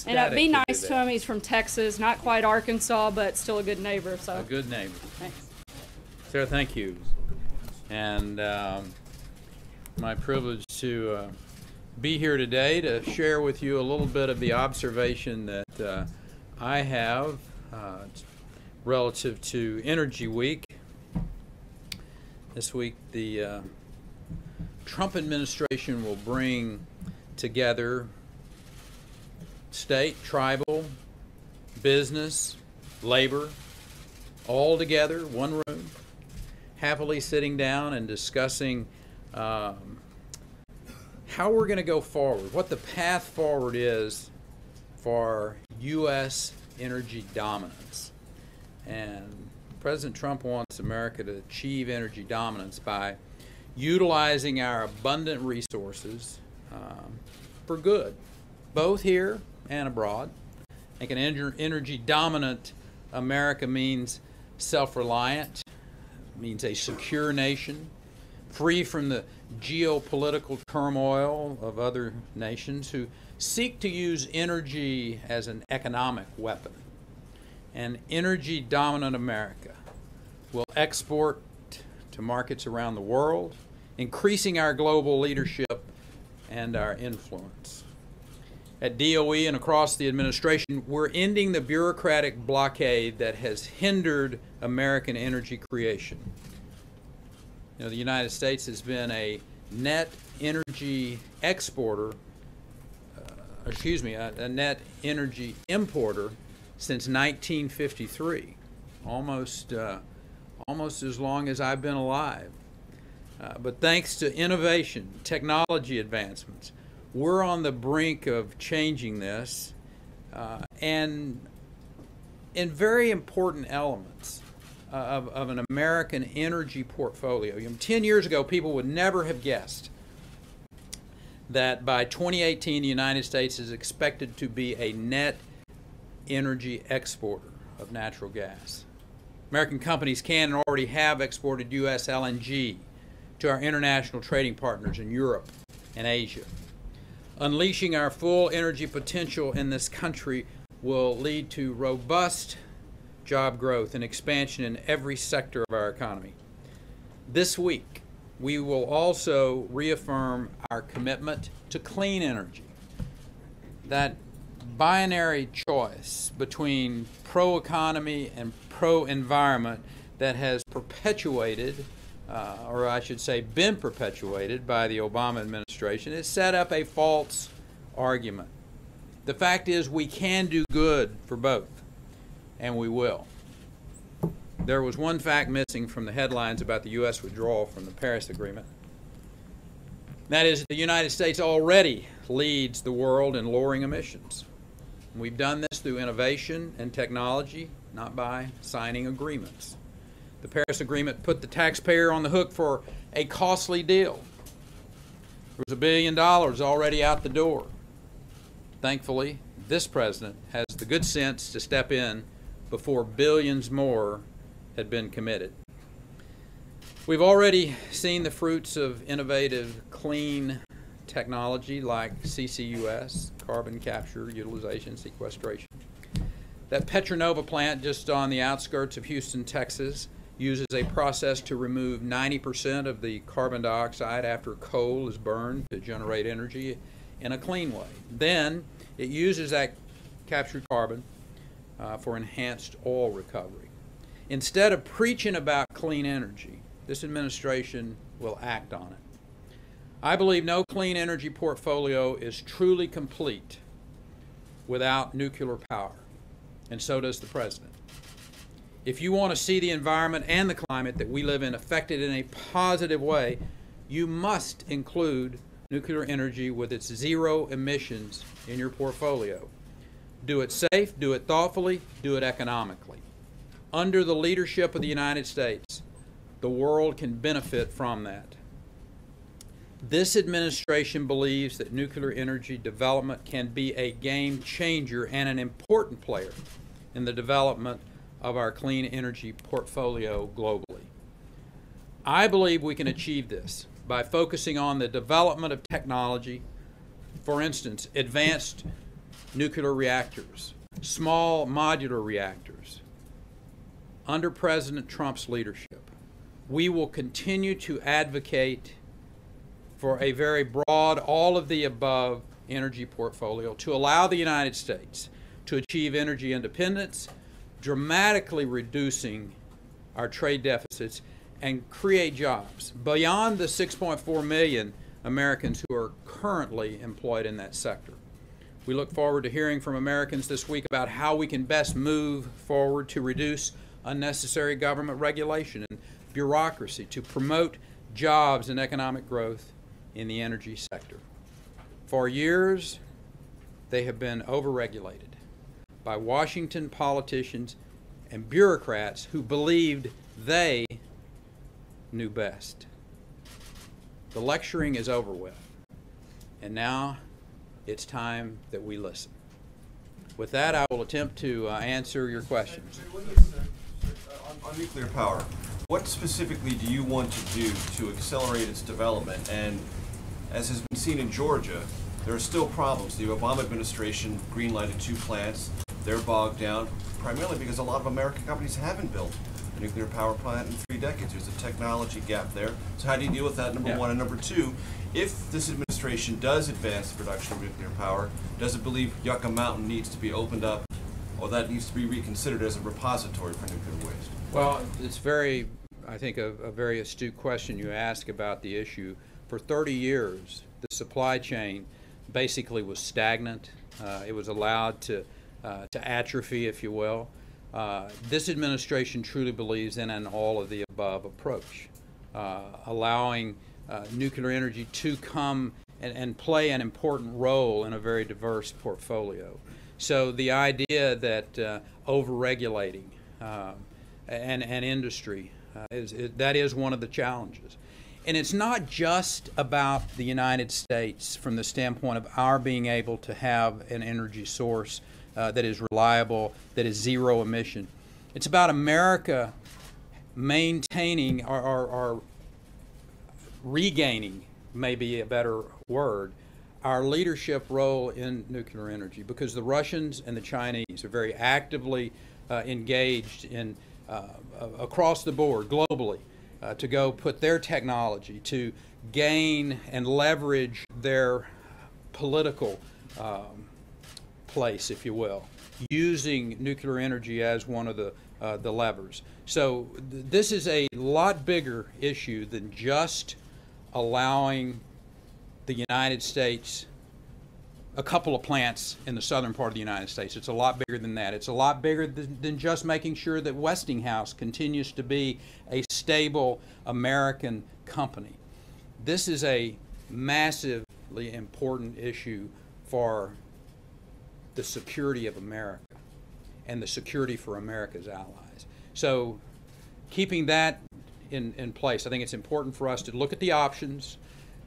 And be nice to him. He's from Texas, not quite Arkansas, but still a good neighbor. So a good neighbor. Thanks. Sarah, thank you. And my privilege to be here today to share with you a little bit of the observation that I have relative to Energy Week. This week, the Trump administration will bring together state, tribal, business, labor, all together, one room, happily sitting down and discussing how we're going to go forward, what the path forward is for U.S. energy dominance. And President Trump wants America to achieve energy dominance by utilizing our abundant resources for good, both here and abroad. I think an energy dominant America means self-reliant, means a secure nation, free from the geopolitical turmoil of other nations who seek to use energy as an economic weapon. An energy dominant America will export to markets around the world, increasing our global leadership and our influence. At DOE and across the administration, we're ending the bureaucratic blockade that has hindered American energy creation. You know, the United States has been a net energy exporter, a net energy importer since 1953, almost as long as I've been alive. But thanks to innovation, technology advancements, we're on the brink of changing this, and in very important elements of an American energy portfolio. 10 years ago, people would never have guessed that by 2018, the United States is expected to be a net energy exporter of natural gas. American companies can and already have exported U.S. LNG to our international trading partners in Europe and Asia. Unleashing our full energy potential in this country will lead to robust job growth and expansion in every sector of our economy. This week, we will also reaffirm our commitment to clean energy. That binary choice between pro-economy and pro-environment that has perpetuated, or I should say been perpetuated by the Obama administration, has set up a false argument. The fact is we can do good for both, and we will. There was one fact missing from the headlines about the U.S. withdrawal from the Paris Agreement. That is, the United States already leads the world in lowering emissions. We've done this through innovation and technology, not by signing agreements. The Paris Agreement put the taxpayer on the hook for a costly deal. There was $1 billion already out the door. Thankfully, this president has the good sense to step in before billions more had been committed. We've already seen the fruits of innovative, clean technology like CCUS, carbon capture, utilization, sequestration. That Petronova plant just on the outskirts of Houston, Texas, uses a process to remove 90% of the carbon dioxide after coal is burned to generate energy in a clean way. Then it uses that captured carbon for enhanced oil recovery. Instead of preaching about clean energy, this administration will act on it. I believe no clean energy portfolio is truly complete without nuclear power, and so does the president. If you want to see the environment and the climate that we live in affected in a positive way, you must include nuclear energy with its zero emissions in your portfolio. Do it safe, do it thoughtfully, do it economically. Under the leadership of the United States, the world can benefit from that. This administration believes that nuclear energy development can be a game changer and an important player in the development of our clean energy portfolio globally. I believe we can achieve this by focusing on the development of technology, for instance, advanced nuclear reactors, small modular reactors. Under President Trump's leadership, we will continue to advocate for a very broad, all-of-the-above energy portfolio to allow the United States to achieve energy independence, dramatically reducing our trade deficits and create jobs beyond the 6.4 million Americans who are currently employed in that sector. We look forward to hearing from Americans this week about how we can best move forward to reduce unnecessary government regulation and bureaucracy to promote jobs and economic growth in the energy sector. For years, they have been overregulated by Washington politicians and bureaucrats who believed they knew best. The lecturing is over with, and now it's time that we listen. With that, I will attempt to answer your questions. On nuclear power, what specifically do you want to do to accelerate its development? And as has been seen in Georgia, there are still problems. The Obama administration green-lighted 2 plants. They're bogged down, primarily because a lot of American companies haven't built a nuclear power plant in 3 decades. There's a technology gap there. So how do you deal with that, number one? And number two, if this administration does advance the production of nuclear power, does it believe Yucca Mountain needs to be opened up, or that needs to be reconsidered as a repository for nuclear waste? Well, it's very, I think, a very astute question you ask about the issue. For 30 years, the supply chain basically was stagnant. It was allowed to atrophy, if you will. This administration truly believes in an all-of-the-above approach, allowing nuclear energy to come and play an important role in a very diverse portfolio. So the idea that over-regulating and industry, that is one of the challenges. And it's not just about the United States from the standpoint of our being able to have an energy source that is reliable, that is zero emission. It's about America maintaining or regaining, maybe a better word, our leadership role in nuclear energy, because the Russians and the Chinese are very actively engaged in across the board globally to go put their technology to gain and leverage their political place, if you will, using nuclear energy as one of the levers. So this is a lot bigger issue than just allowing the United States a couple of plants in the southern part of the United States. It's a lot bigger than that. It's a lot bigger than just making sure that Westinghouse continues to be a stable American company. This is a massively important issue for the security of America and the security for America's allies. So keeping that in place, I think it's important for us to look at the options,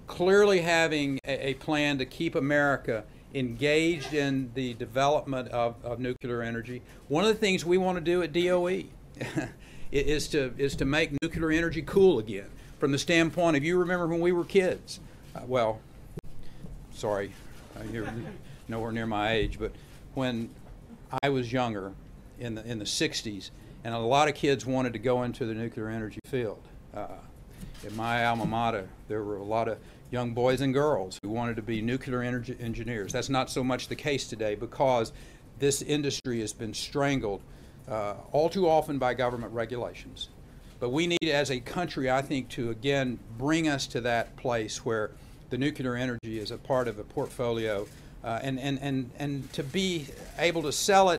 clearly having a plan to keep America engaged in the development of nuclear energy. One of the things we want to do at DOE is to make nuclear energy cool again, from the standpoint of, you remember when we were kids. Well, sorry, you're nowhere near my age, but when I was younger in the 60s, and a lot of kids wanted to go into the nuclear energy field. In my alma mater, there were a lot of young boys and girls who wanted to be nuclear energy engineers. That's not so much the case today, because this industry has been strangled all too often by government regulations. But we need, as a country, I think, to again bring us to that place where the nuclear energy is a part of a portfolio, and to be able to sell it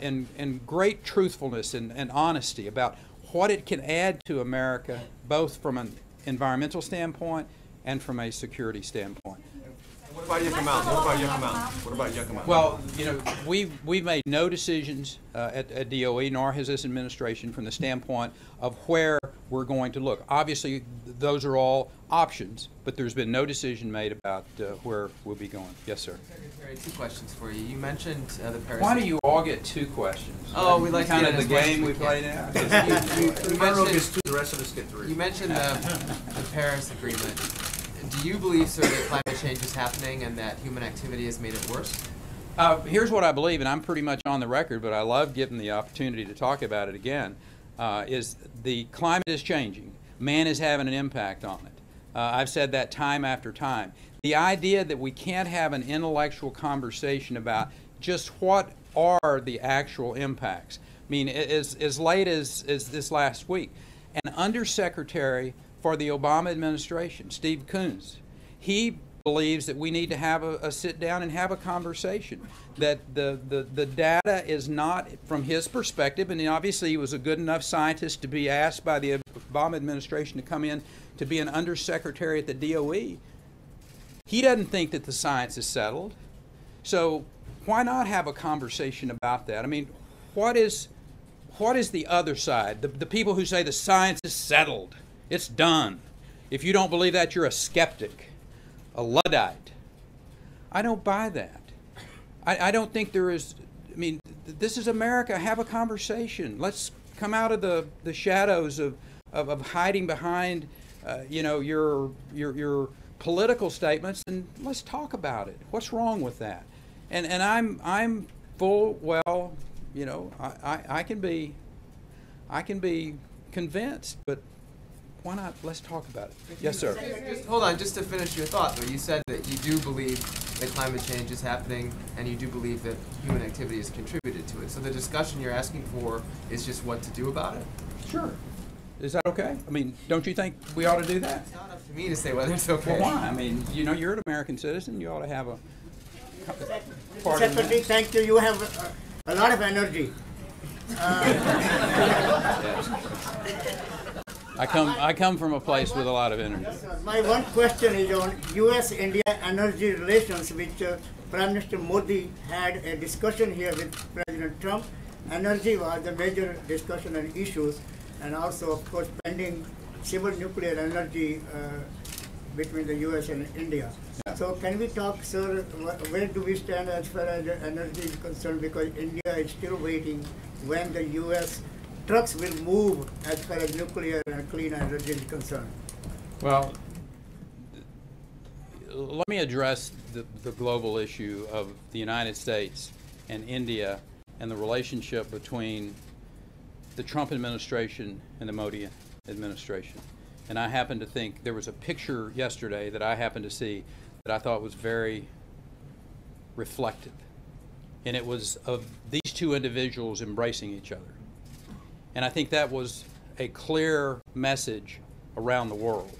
in great truthfulness and honesty about what it can add to America, both from an environmental standpoint and from a security standpoint. What about Yucca Mountain? What about Yucca Mountain? What about Yucca Mountain? Well, you know, we've made no decisions at DOE, nor has this administration, from the standpoint of where we're going to look. Obviously, those are all options, but there's been no decision made about where we'll be going. Yes, sir. Secretary, 2 questions for you. You mentioned the Paris. Why do you all get 2 questions? Oh, we like kind to of the game we play now. you mentioned, the rest of us get 3. you mentioned the Paris Agreement. Do you believe, sir, that climate change is happening and that human activity has made it worse? Here's what I believe, and I'm pretty much on the record, but I love getting the opportunity to talk about it again, is the climate is changing. Man is having an impact on it. I've said that time after time. The idea that we can't have an intellectual conversation about just what are the actual impacts. I mean, as late as this last week, an undersecretary for the Obama administration, Steve Coons, he believes that we need to have a sit down and have a conversation, that the data is not, from his perspective, and obviously he was a good enough scientist to be asked by the Obama administration to come in to be an undersecretary at the DOE. He doesn't think that the science is settled. So why not have a conversation about that? I mean, what is the other side? The people who say the science is settled, it's done. If you don't believe that, you're a skeptic, a Luddite. I don't buy that. I don't think there is, I mean, this is America. Have a conversation. Let's come out of the shadows of hiding behind, your political statements, and let's talk about it. What's wrong with that? And I'm full, well, you know, I can be convinced, but why not? Let's talk about it. Yes, sir. Just hold on, just to finish your thought, though. You said that you do believe that climate change is happening, and you do believe that human activity has contributed to it. So the discussion you're asking for is just what to do about it? Sure. Is that okay? I mean, don't you think we ought to do that? It's not up to me to say whether it's okay. Well, why? I mean, you know, you're an American citizen. You ought to have a part Mr. in Secretary, that. thank you. You have a lot of energy. I come from a place with a lot of energy. My one question is on U.S.-India energy relations, which Prime Minister Modi had a discussion here with President Trump. Energy was the major discussion and issues, and also, of course, pending civil nuclear energy between the U.S. and India. Yeah. So can we talk, sir, where do we stand as far as energy is concerned? Because India is still waiting when the U.S. trucks will move as far as nuclear and clean energy is concerned. Well, let me address the global issue of the United States and India and the relationship between the Trump administration and the Modi administration. And I happen to think there was a picture yesterday that I happened to see that I thought was very reflective. And it was of these two individuals embracing each other. And I think that was a clear message around the world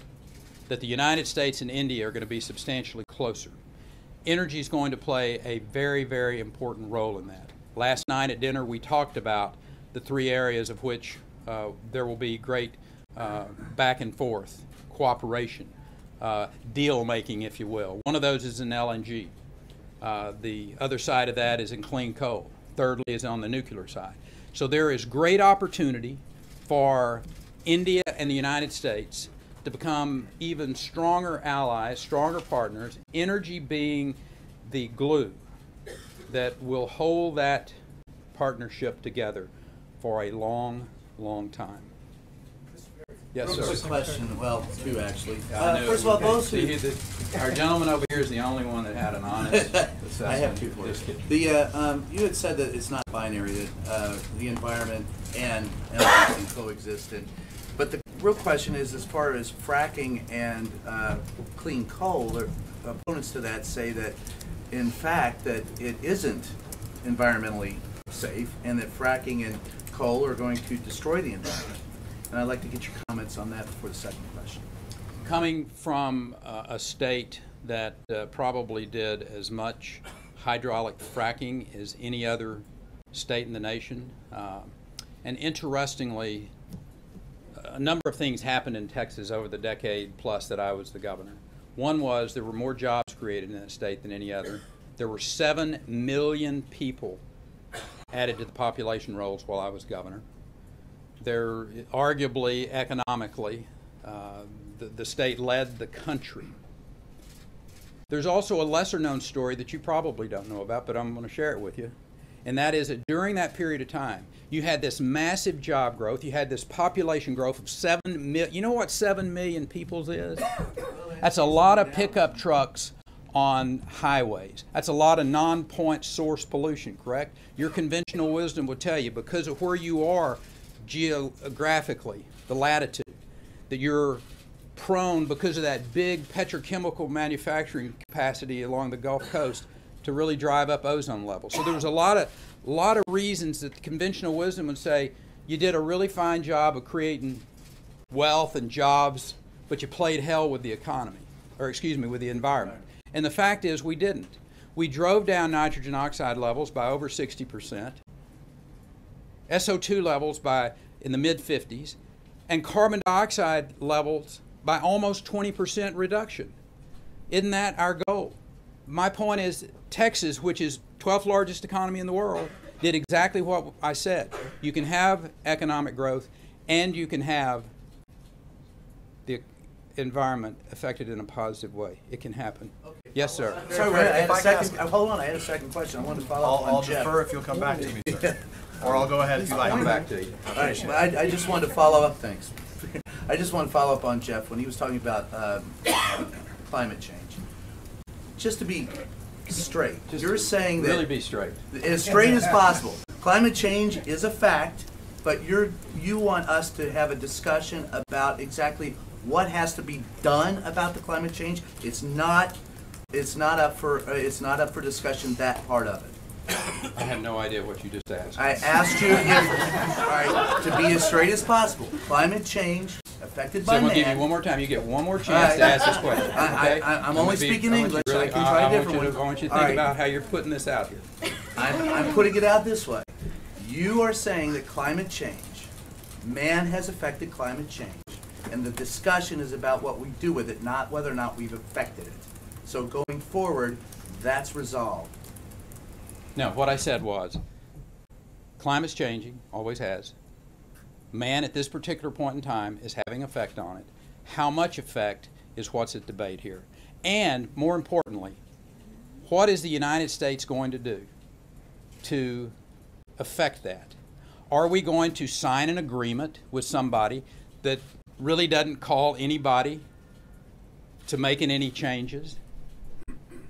that the United States and India are going to be substantially closer. Energy is going to play a very, very important role in that. Last night at dinner we talked about the three areas of which there will be great back and forth, cooperation, deal making, if you will. One of those is in LNG. The other side of that is in clean coal. Thirdly is on the nuclear side. So there is great opportunity for India and the United States to become even stronger allies, stronger partners, energy being the glue that will hold that partnership together for a long, long time. Yes, Real sir. quick question, well, two actually. I know. First of all, those who... Our gentleman over here is the only one that had an honest assessment. I have two for you. Just kidding. You had said that it's not binary, that the environment and energy can coexist. But the real question is, as far as fracking and clean coal, opponents to that say that, in fact, that it isn't environmentally safe and that fracking and coal are going to destroy the environment. And I'd like to get your comments on that before the second question. Coming from a state that probably did as much hydraulic fracking as any other state in the nation, and interestingly, a number of things happened in Texas over the decade plus that I was the governor. One was there were more jobs created in that state than any other. There were 7 million people added to the population rolls while I was governor. There, arguably, economically, the state led the country. There's also a lesser-known story that you probably don't know about, but I'm going to share it with you. And that is that during that period of time, you had this massive job growth. You had this population growth of 7 million. You know what 7 million people is? That's a lot of pickup trucks on highways. That's a lot of non-point source pollution, correct? Your conventional wisdom would tell you, because of where you are geographically, the latitude, that you're prone, because of that big petrochemical manufacturing capacity along the Gulf Coast, to really drive up ozone levels. So there was a lot of reasons that the conventional wisdom would say, you did a really fine job of creating wealth and jobs, but you played hell with the economy, or excuse me, with the environment. And the fact is, we didn't. We drove down nitrogen oxide levels by over 60%, SO2 levels by in the mid-50s, and carbon dioxide levels by almost 20% reduction. Isn't that our goal? My point is, Texas, which is 12th largest economy in the world, did exactly what I said. You can have economic growth, and you can have the environment affected in a positive way. It can happen. Okay. Yes, sir. Sorry, I had a second. Hold on, I had a second question. I wanted to follow up on I'll Jeff. defer if you'll come back to me, sir. Or I'll go ahead if you like. Come back to you. All right, well, I just wanted to follow up. Thanks. I just want to follow up on Jeff when he was talking about climate change. Just to be straight, you're saying that Really be straight. as straight as possible. Climate change is a fact, but you want us to have a discussion about exactly what has to be done about the climate change. It's not up for discussion, that part of it. I had no idea what you just asked. I asked you if, all right, to be as straight as possible. Climate change affected So by I'm going to give man. you one more time. You get one more chance to ask this question. Okay? I'm only speaking English. I can try a different one. I want you to All think right. about how you're putting this out here. I'm putting it out this way. You are saying that climate change, man has affected climate change, and the discussion is about what we do with it, not whether or not we've affected it. So going forward, that's resolved. No, what I said was, climate's changing, always has. Man at this particular point in time is having effect on it. How much effect is what's at debate here. And more importantly, what is the United States going to do to affect that? Are we going to sign an agreement with somebody that really doesn't call anybody to making any changes?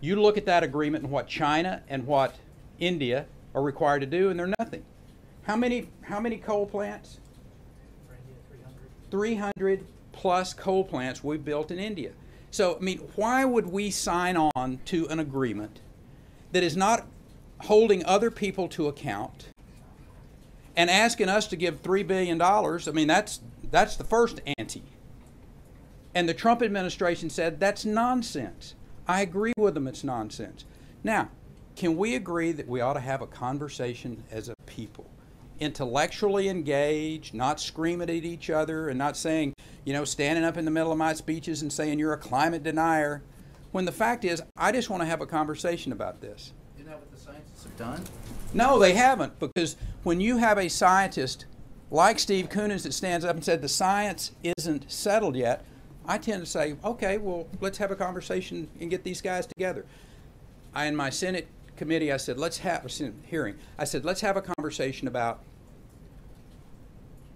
You look at that agreement and what China and what India are required to do, and they're nothing. How many coal plants? 300 plus coal plants we've built in India. So, I mean, why would we sign on to an agreement that is not holding other people to account and asking us to give $3 billion? I mean, that's the first ante. And the Trump administration said that's nonsense. I agree with them, it's nonsense. Now, can we agree that we ought to have a conversation as a people? Intellectually engaged, not screaming at each other and not saying, you know, standing up in the middle of my speeches and saying you're a climate denier, when the fact is, I just want to have a conversation about this. Isn't that what the scientists have done? No, they haven't, because when you have a scientist like Steve Koonens that stands up and said the science isn't settled yet, I tend to say, okay, well, let's have a conversation and get these guys together. In my Senate committee, I said, let's have a conversation about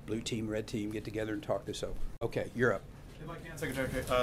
blue team, red team, get together and talk this over. Okay, you're up. If I can,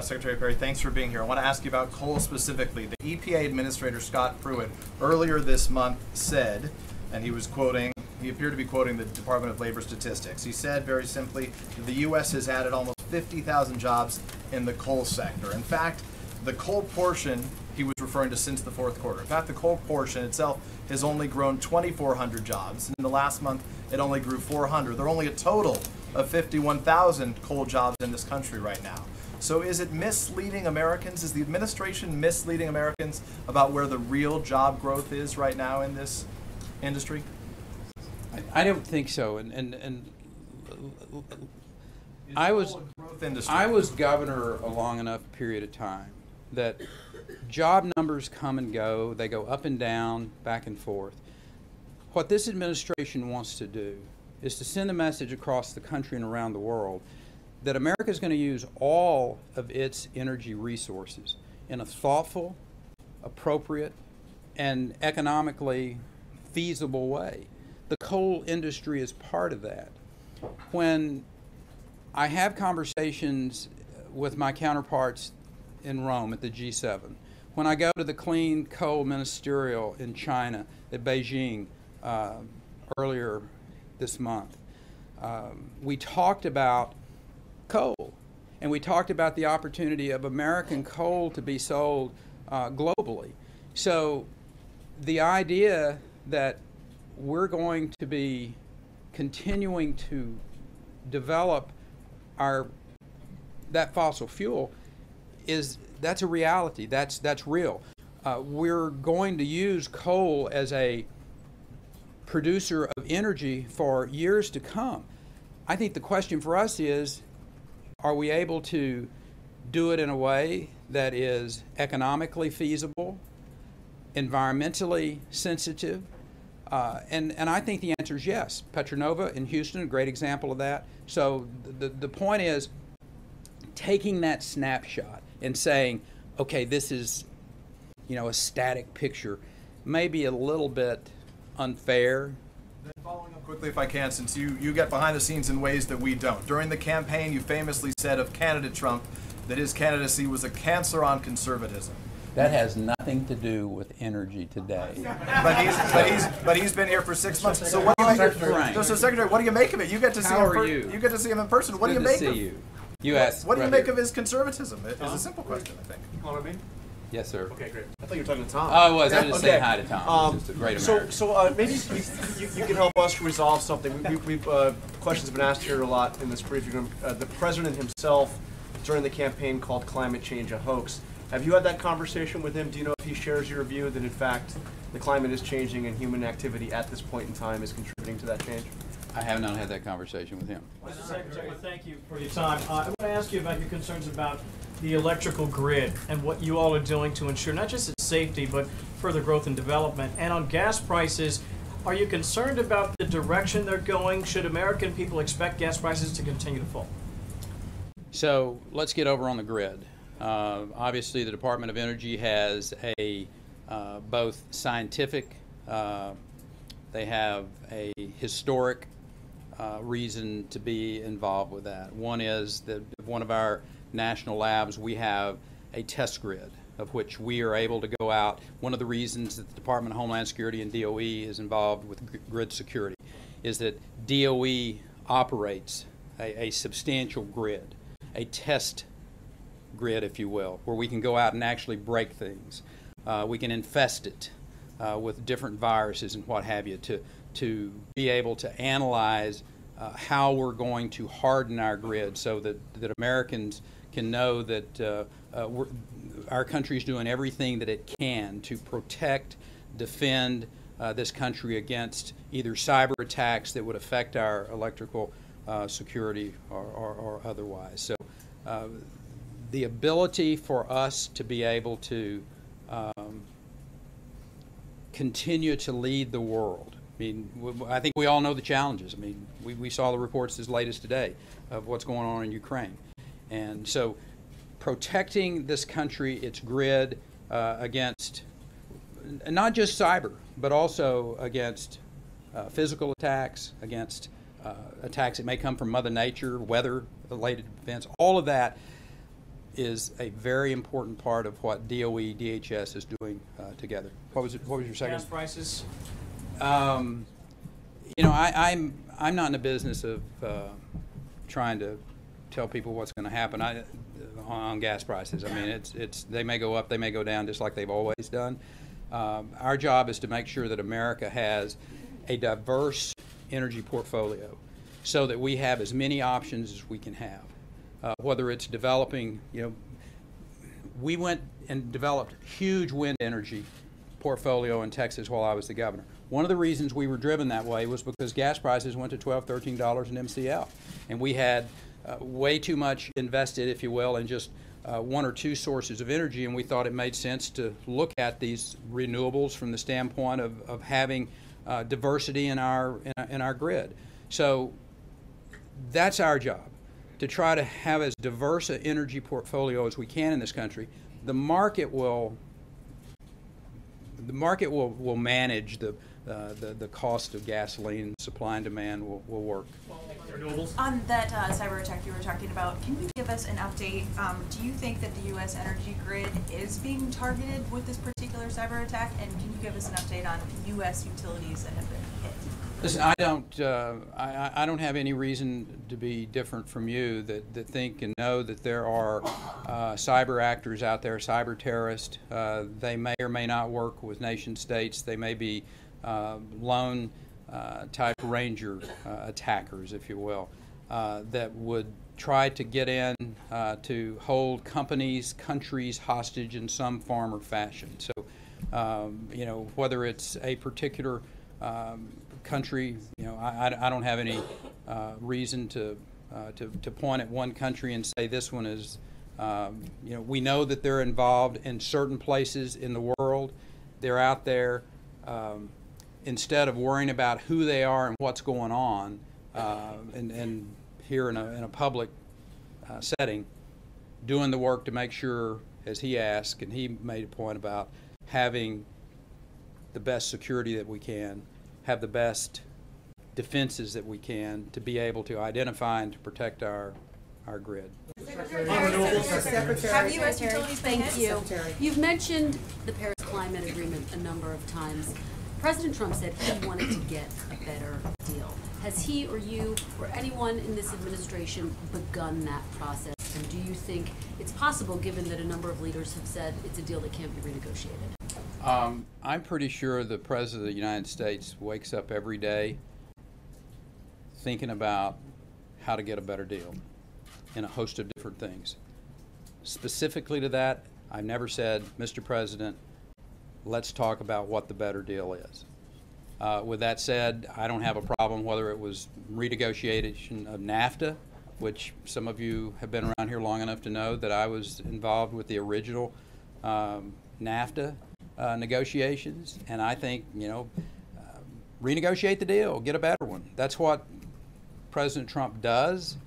Secretary Perry, thanks for being here. I want to ask you about coal specifically. The EPA Administrator Scott Pruitt earlier this month said, and he appeared to be quoting the Department of Labor statistics. He said very simply that the U.S. has added almost 50,000 jobs in the coal sector. In fact, the coal portion he was referring to since the fourth quarter. In fact, the coal portion itself has only grown 2,400 jobs. In the last month, it only grew 400. There are only a total of 51,000 coal jobs in this country right now. So is it misleading Americans? Is the administration misleading Americans about where the real job growth is right now in this industry? I don't think so. I was governor a long enough period of time that job numbers come and go. They go up and down, back and forth. What this administration wants to do is to send a message across the country and around the world that America is going to use all of its energy resources in a thoughtful, appropriate, and economically feasible way. The coal industry is part of that. When I have conversations with my counterparts in Rome at the G7, when I go to the Clean Coal Ministerial in China at Beijing earlier this month, we talked about coal, and we talked about the opportunity of American coal to be sold globally. So the idea that we're going to be continuing to develop that fossil fuel that's a reality. That's real. We're going to use coal as a producer of energy for years to come. I think the question for us is, are we able to do it in a way that is economically feasible, environmentally sensitive? And I think the answer is yes. Petronova in Houston, a great example of that. So the point is taking that snapshot and saying, okay, this is, a static picture, maybe a little bit unfair. Then following up quickly, if I can, since you get behind the scenes in ways that we don't. During the campaign, you famously said of candidate Trump that his candidacy was a cancer on conservatism. That has nothing to do with energy today. But he's been here for 6 months. So what do you make of it? So Secretary, what do you make of it? You get to see How him. are you? You get to see him in person. What do you Good make to of? see you. You asked. What do you right make here. of his conservatism? It's a simple question, I think. You calling me? Yes, sir. Okay, great. I thought you were talking to Tom. Oh, I was just saying Okay. hi to Tom. He's just a great American. So maybe you can help us resolve something. We've questions have been asked here a lot in this briefing. The president himself, during the campaign, called climate change a hoax. Have you had that conversation with him? Do you know if he shares your view that in fact the climate is changing and human activity at this point in time is contributing to that change? I have not had that conversation with him. Mr. Secretary, thank you for your time. I want to ask you about your concerns about the electrical grid and what you all are doing to ensure not just its safety, but further growth and development. And on gas prices, are you concerned about the direction they're going? Should American people expect gas prices to continue to fall? So let's get over on the grid. Obviously, the Department of Energy has a both scientific, they have a historic reason to be involved with that. One is that one of our national labs, we have a test grid of which we are able to go out. One of the reasons that the Department of Homeland Security and DOE is involved with grid security is that DOE operates a substantial grid, a test grid, if you will, where we can go out and actually break things. We can infest it with different viruses and what have you to be able to analyze how we're going to harden our grid so that Americans can know that our country is doing everything that it can to protect, defend this country against either cyber attacks that would affect our electrical security or otherwise. So the ability for us to be able to continue to lead the world. I mean, I think we all know the challenges. I mean, we saw the reports as late as today of what's going on in Ukraine. And so protecting this country, its grid, against not just cyber, but also against physical attacks, against attacks that may come from Mother Nature, weather-related events, all of that is a very important part of what DOE, DHS is doing together. What was your second? Gas prices? You know, I'm not in the business of trying to tell people what's going to happen on gas prices. I mean, they may go up, they may go down, just like they've always done. Our job is to make sure that America has a diverse energy portfolio, so that we have as many options as we can have. Whether it's developing, you know, we went and developed huge wind energy portfolio in Texas while I was the governor. One of the reasons we were driven that way was because gas prices went to $12, $13 an MCF, and we had way too much invested, if you will, in just one or two sources of energy, and we thought it made sense to look at these renewables from the standpoint of having diversity in our grid. So that's our job, to try to have as diverse an energy portfolio as we can in this country. The market will manage the the cost of gasoline, supply and demand will work. On that cyber attack you were talking about, can you give us an update? Do you think that the U.S. energy grid is being targeted with this particular cyber attack? And can you give us an update on U.S. utilities that have been hit? Listen, I don't have any reason to be different from you that think and know that there are cyber actors out there, cyber terrorists. They may or may not work with nation states. They may be lone type ranger attackers, if you will, that would try to get in to hold companies, countries hostage in some form or fashion. So, you know, whether it's a particular country, you know, I don't have any reason to point at one country and say this one is, you know, we know that they're involved in certain places in the world. They're out there. Instead of worrying about who they are and what's going on, and here in a public setting, doing the work to make sure, as he asked, and he made a point about having the best security that we can, have the best defenses that we can to be able to identify and to protect our grid. Have U.S. utilities been hit? Thank you. You've mentioned the Paris Climate Agreement a number of times. President Trump said he wanted to get a better deal. Has he or you or anyone in this administration begun that process? And do you think it's possible, given that a number of leaders have said it's a deal that can't be renegotiated? I'm pretty sure the President of the United States wakes up every day thinking about how to get a better deal in a host of different things. Specifically to that, I've never said, Mr. President, let's talk about what the better deal is. With that said, I don't have a problem whether it was renegotiation of NAFTA, which some of you have been around here long enough to know that I was involved with the original NAFTA negotiations, and I think, you know, renegotiate the deal, get a better one. That's what President Trump does.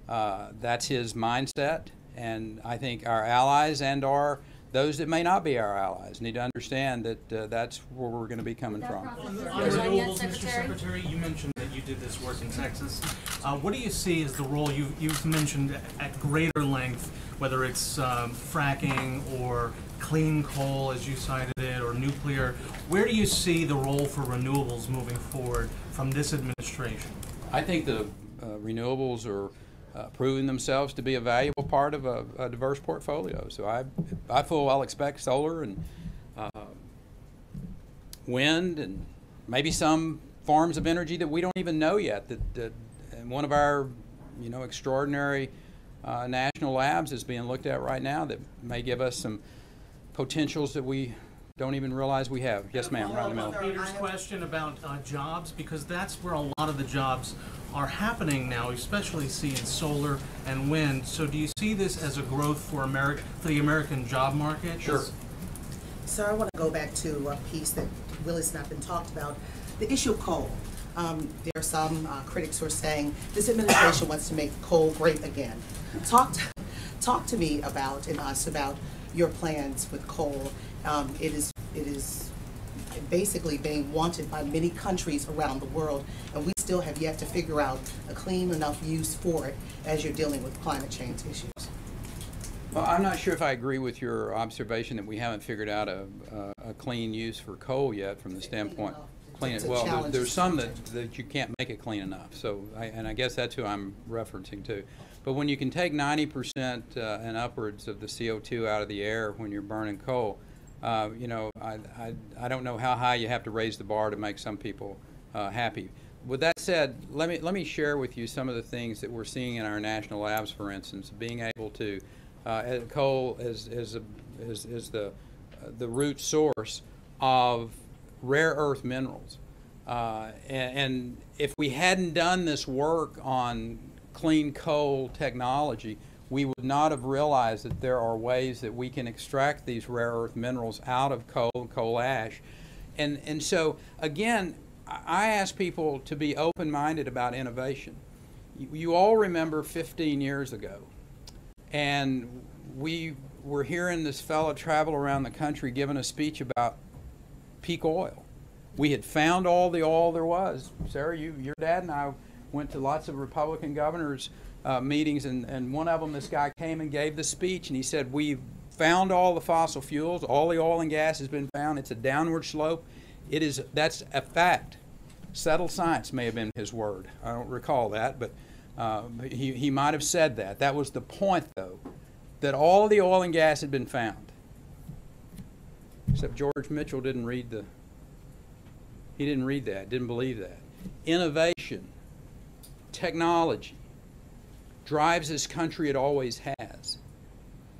That's his mindset, and I think our allies and those that may not be our allies need to understand that that's where we're going to be coming from. On renewables, Mr. Secretary, you mentioned that you did this work in Texas. What do you see as the role you've mentioned at greater length, whether it's fracking or clean coal, as you cited it, or nuclear? Where do you see the role for renewables moving forward from this administration? I think the renewables are proving themselves to be a valuable part of a diverse portfolio. So I full well expect solar and wind and maybe some forms of energy that we don't even know yet. That and one of our, you know, extraordinary national labs is being looked at right now that may give us some potentials that we don't even realize we have. Yes, ma'am. Right in the middle. Peter's question about jobs, because that's where a lot of the jobs are happening now, especially seeing solar and wind. So do you see this as a growth for the American job market? Sure. Sir, I want to go back to a piece that really has not been talked about, the issue of coal. There are some critics who are saying this administration wants to make coal great again. Talk to me about, and us about, your plans with coal. It is basically being wanted by many countries around the world, and we still have yet to figure out a clean enough use for it as you're dealing with climate change issues. Well, I'm not sure if I agree with your observation that we haven't figured out a clean use for coal yet from the standpoint. Well, there's some that you can't make it clean enough. So, and I guess that's who I'm referencing to. But when you can take 90% and upwards of the CO2 out of the air when you're burning coal, you know, I don't know how high you have to raise the bar to make some people happy. With that said, let me share with you some of the things that we're seeing in our national labs. For instance, being able to coal is the root source of rare earth minerals, and if we hadn't done this work on clean coal technology, we would not have realized that there are ways that we can extract these rare earth minerals out of coal ash. And so, again, I ask people to be open-minded about innovation. You all remember 15 years ago, and we were hearing this fellow travel around the country giving a speech about peak oil. We had found all the oil there was. Sarah, your dad and I went to lots of Republican governors' meetings, and one of them, this guy came and gave the speech, and he said, we've found all the fossil fuels, all the oil and gas has been found. It's a downward slope. That's a fact. Settled science may have been his word. I don't recall that, but he might have said that. That was the point, though, that all the oil and gas had been found. Except George Mitchell didn't read that, didn't believe that. Innovation, technology, drives this country, it always has.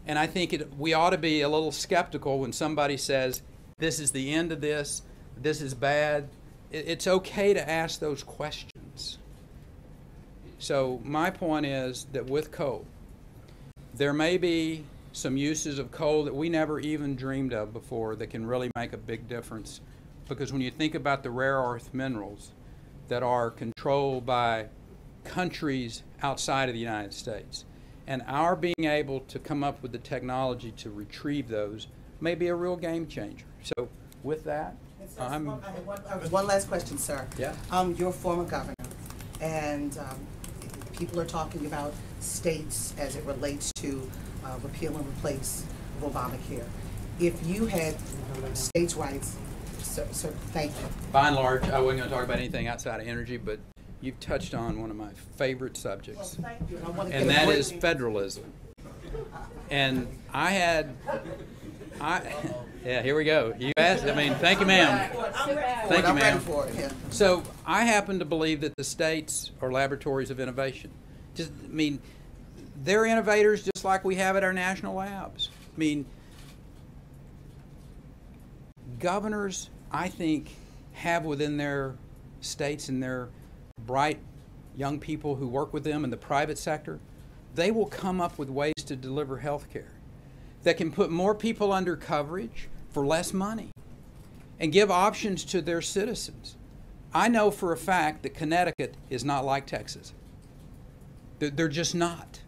And I think we ought to be a little skeptical when somebody says, this is the end of this is bad. It's okay to ask those questions. So my point is that with coal, there may be some uses of coal that we never even dreamed of before that can really make a big difference. Because when you think about the rare earth minerals that are controlled by countries outside of the United States, and our being able to come up with the technology to retrieve those may be a real game changer. So with that, one last question, sir. Yeah. You're a former governor, and people are talking about states as it relates to repeal and replace of Obamacare. If you had states' rights, sir, thank you. By and large, I wasn't going to talk about anything outside of energy, but you've touched on one of my favorite subjects, well, thank you. And that is federalism. And yeah, here we go. You asked, thank you, ma'am. Thank you, ma'am. So I happen to believe that the states are laboratories of innovation. They're innovators just like we have at our national labs. Governors, I think, have within their states and their bright young people who work with them in the private sector, they will come up with ways to deliver health care that can put more people under coverage for less money and give options to their citizens. I know for a fact that Connecticut is not like Texas. They're just not.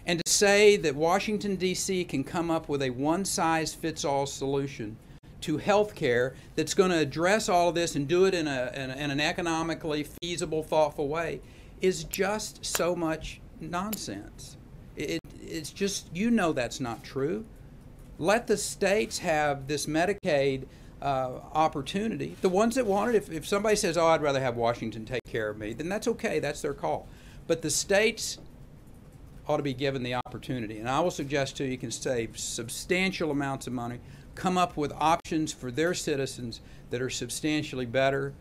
And to say that Washington, D.C. can come up with a one-size-fits-all solution to health care that's going to address all of this and do it in an economically feasible, thoughtful way is just so much nonsense. It's just, that's not true. Let the states have this Medicaid opportunity. The ones that want it, if somebody says, oh, I'd rather have Washington take care of me, then that's okay, that's their call. But the states ought to be given the opportunity. And I will suggest to you, you can save substantial amounts of money, come up with options for their citizens that are substantially better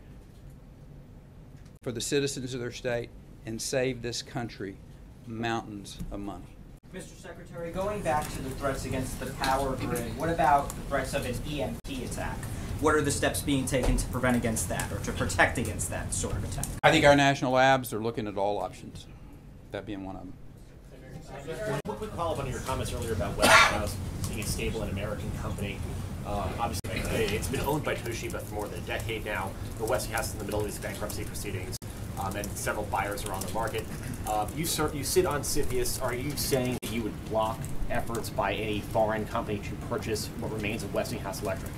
for the citizens of their state, and save this country mountains of money. Mr. Secretary, going back to the threats against the power grid, what about the threats of an EMP attack? What are the steps being taken to prevent against that, or to protect against that sort of attack? I think our national labs are looking at all options, that being one of them. One quick follow-up on your comments earlier about Westinghouse being a stable and American company. Obviously, it's been owned by Toshiba for more than a decade now, but Westinghouse is in the middle of these bankruptcy proceedings, and several buyers are on the market. You sit on CFIUS. Are you saying that you would block efforts by any foreign company to purchase what remains of Westinghouse Electric?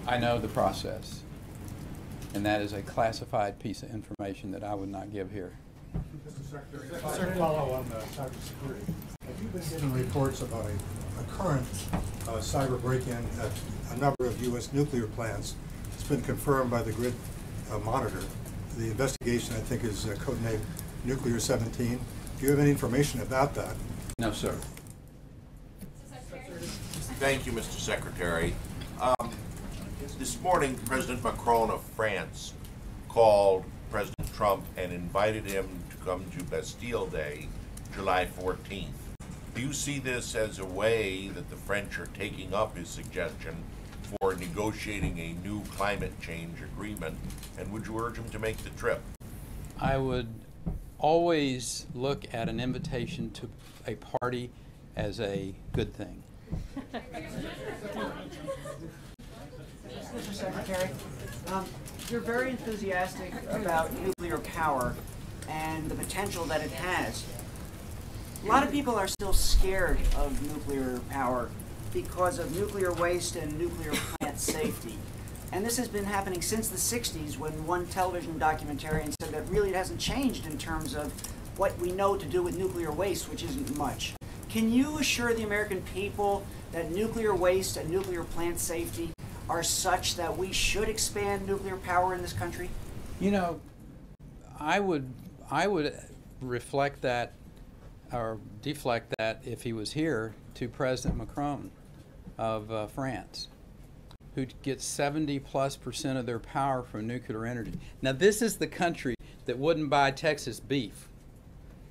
I know the process, and that is a classified piece of information that I would not give here. Mr. Secretary, a follow on cybersecurity. Have you been getting reports about a current cyber break-in at a number of U.S. nuclear plants? It's been confirmed by the grid monitor. The investigation, I think, is codenamed Nuclear 17. Do you have any information about that? No, sir. Thank you, Mr. Secretary. This morning, President Macron of France called President Trump and invited him to come to Bastille Day, July 14th. Do you see this as a way that the French are taking up his suggestion for negotiating a new climate change agreement, and would you urge him to make the trip? I would always look at an invitation to a party as a good thing. Mr. Secretary, you're very enthusiastic about nuclear power and the potential that it has. A lot of people are still scared of nuclear power because of nuclear waste and nuclear plant safety. And this has been happening since the 60s, when one television documentarian said that really it hasn't changed in terms of what we know to do with nuclear waste, which isn't much. Can you assure the American people that nuclear waste and nuclear plant safety are such that we should expand nuclear power in this country? You know, I would reflect that or deflect that, if he was here, to President Macron of France, who gets 70+% of their power from nuclear energy. Now, this is the country that wouldn't buy Texas beef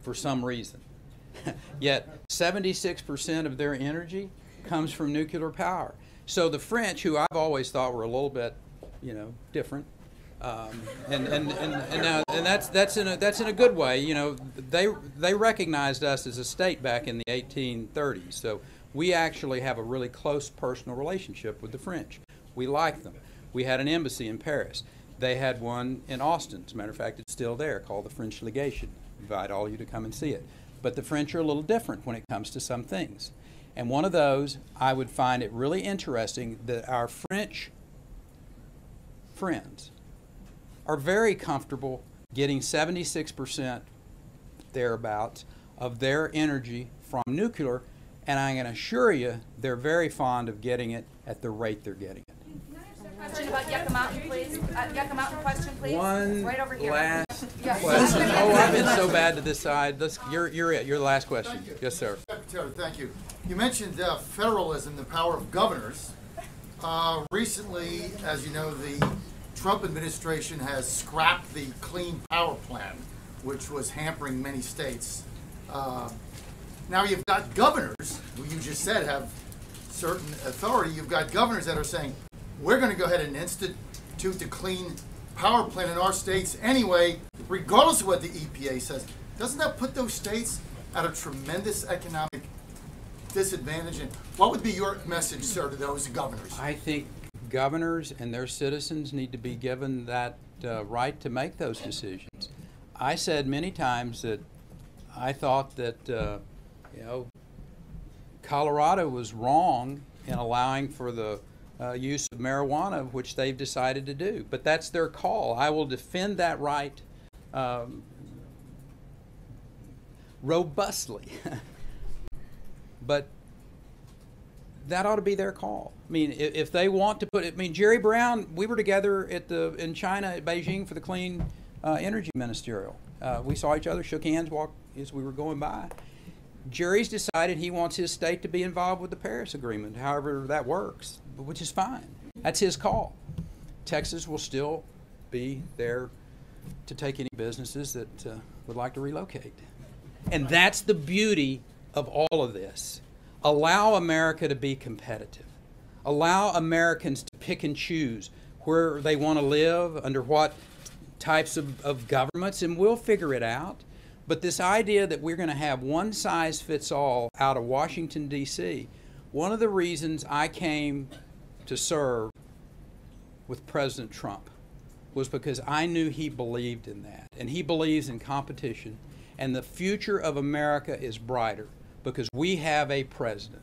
for some reason. Yet 76% of their energy comes from nuclear power. So the French, who I've always thought were a little bit, you know, different, and that's in a good way. You know, they recognized us as a state back in the 1830s. So we actually have a really close personal relationship with the French. We like them. We had an embassy in Paris. They had one in Austin. As a matter of fact, it's still there, called the French Legation. Invite all of you to come and see it. But the French are a little different when it comes to some things. And one of those, I would find it really interesting that our French friends are very comfortable getting 76% thereabouts of their energy from nuclear, and I can assure you they're very fond of getting it at the rate they're getting it. Question about Yucca Mountain, please. Yucca Mountain question, please. One right over here. last question. Oh, I've been so bad to this side. You're it. You're the last question. Yes, sir. Secretary, thank you. You mentioned federalism, the power of governors. Recently, as you know, the Trump administration has scrapped the Clean Power Plan, which was hampering many states. Now you've got governors, who you just said have certain authority. You've got governors that are saying, we're going to go ahead and institute the Clean Power Plan in our states anyway, regardless of what the EPA says. Doesn't that put those states at a tremendous economic disadvantage? And what would be your message, sir, to those governors? I think governors and their citizens need to be given that right to make those decisions. I said many times that I thought that you know, Colorado was wrong in allowing for the use of marijuana, which they've decided to do. But that's their call. I will defend that right robustly. But that ought to be their call. I mean, if they want to put it, I mean, Jerry Brown, we were together in China at Beijing for the Clean Energy Ministerial. We saw each other, shook hands, walked as we were going by. Jerry's decided he wants his state to be involved with the Paris Agreement, however that works, which is fine. That's his call. Texas will still be there to take any businesses that would like to relocate. And that's the beauty of all of this. Allow America to be competitive. Allow Americans to pick and choose where they want to live, under what types of governments, and we'll figure it out. But this idea that we're going to have one size fits all out of Washington, D.C., one of the reasons I came to serve with President Trump was because I knew he believed in that. And he believes in competition. And the future of America is brighter because we have a president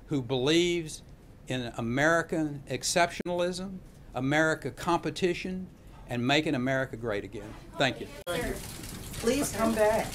who believes in American exceptionalism, America competition, and making America great again. Thank you. Please come back.